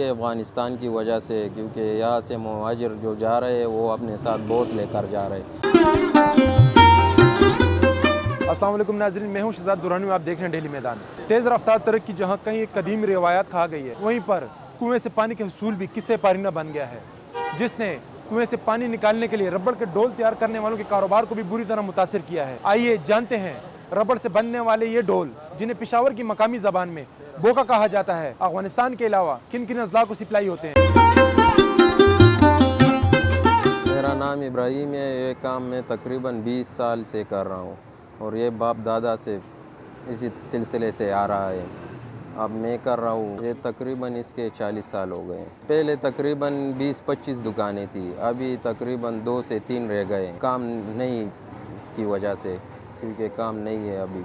ہے افغانستان کی وجہ سے، کیونکہ یہاں سے مہاجر جو جا رہے ہیں وہ اپنے ساتھ بہت لے کر جا رہے ہیں۔ السلام علیکم ناظرین، میں ہوں شہزاد دورانی، آپ دیکھ رہے ہیں ڈیلی میدان۔ تیز رفتار ٹرک کی جہاں کہیں ایک قدیم روایات کہا گئی ہے، وہیں پر کنویں سے پانی کے حصول بھی قصے پارینہ بن گیا ہے، جس نے کنویں سے پانی نکالنے کے لیے ربڑ کے ڈول تیار کرنے والوں کے کاروبار کو بھی بری طرح متاثر کیا ہے۔ آئیے جانتے ہیں ربڑ سے بننے والے یہ ڈول، جنہیں پشاور کی مقامی زبان میں بوکا کہا جاتا ہے، افغانستان کے علاوہ کن کن اضلاع کو سپلائی ہوتے ہیں۔ میرا نام ابراہیم ہے، یہ کام میں تقریباً 20 سال سے کر رہا ہوں، اور یہ باپ دادا سے اسی سلسلے سے آ رہا ہے۔ اب میں کر رہا ہوں، یہ تقریباً اس کے 40 سال ہو گئے ہیں۔ پہلے تقریباً 20-25 دکانیں تھیں، ابھی تقریباً 2 سے 3 رہ گئے، کام نہیں کی وجہ سے، کیونکہ کام نہیں ہے ابھی،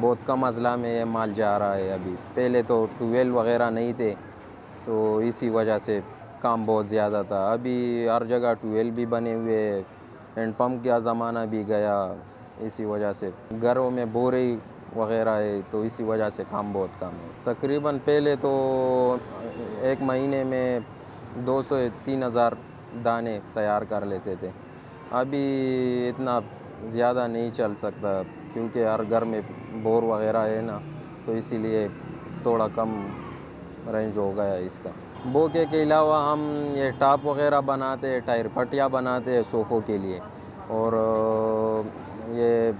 بہت کم اضلاع میں یہ مال جا رہا ہے ابھی۔ پہلے تو ٹویل وغیرہ نہیں تھے، تو اسی وجہ سے کام بہت زیادہ تھا۔ ابھی ہر جگہ ٹویل بھی بنے ہوئے، ہینڈ پمپ کا زمانہ بھی گیا، اسی وجہ سے گھروں میں بورے وغیرہ ہے، تو اسی وجہ سے کام بہت کم ہے۔ تقریباً پہلے تو ایک مہینے میں 200-3000 دانے تیار کر لیتے تھے، ابھی اتنا زیادہ نہیں چل سکتا، کیونکہ ہر گھر میں بور وغیرہ ہے نا، تو اسی لیے تھوڑا کم رینج ہو گیا اس کا۔ بوکے کے علاوہ ہم یہ ٹاپ وغیرہ بناتے ہیں، ٹائر پٹیاں بناتے ہیں صوفوں کے لیے، اور یہ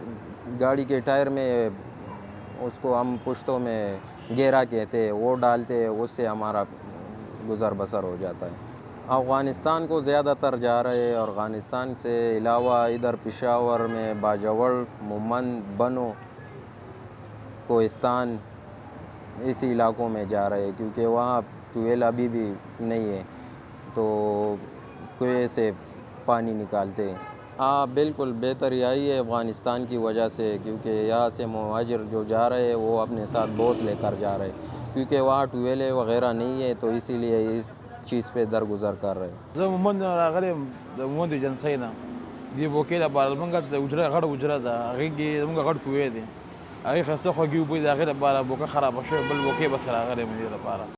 گاڑی کے ٹائر میں اس کو ہم پشتوں میں گیرا کہتے ہیں، وہ ڈالتے ہیں، اس سے ہمارا گزر بسر ہو جاتا ہے۔ افغانستان کو زیادہ تر جا رہے ہیں، اور افغانستان سے علاوہ ادھر پشاور میں باجوڑ، مومند، بنو، کوہستان، اسی علاقوں میں جا رہے ہیں، کیونکہ وہاں ٹویل ابھی بھی نہیں ہے، تو کنویں سے پانی نکالتے ہیں۔ ہاں بالکل، بہتر یہی ہے افغانستان کی وجہ سے، کیونکہ یہاں سے مہاجر جو جا رہے ہیں وہ اپنے ساتھ بہت لے کر جا رہے ہیں، کیونکہ وہاں ٹویل وغیرہ نہیں ہے، تو اسی لیے اس چیز پہ درگزر کر رہے ہیں۔ زه مومند راغلی یم، د مومند ایجنسۍ نه. دې بوکې لپاره زمونږ د حجره غټه حجره ده، هغې کې زمونږ غټ کوی دی، هغې ښایسته خوږې اوبه دي، د هغې لپاره بوکه خرابه شوې، بل بوکې بس راغلی یم دې لپاره.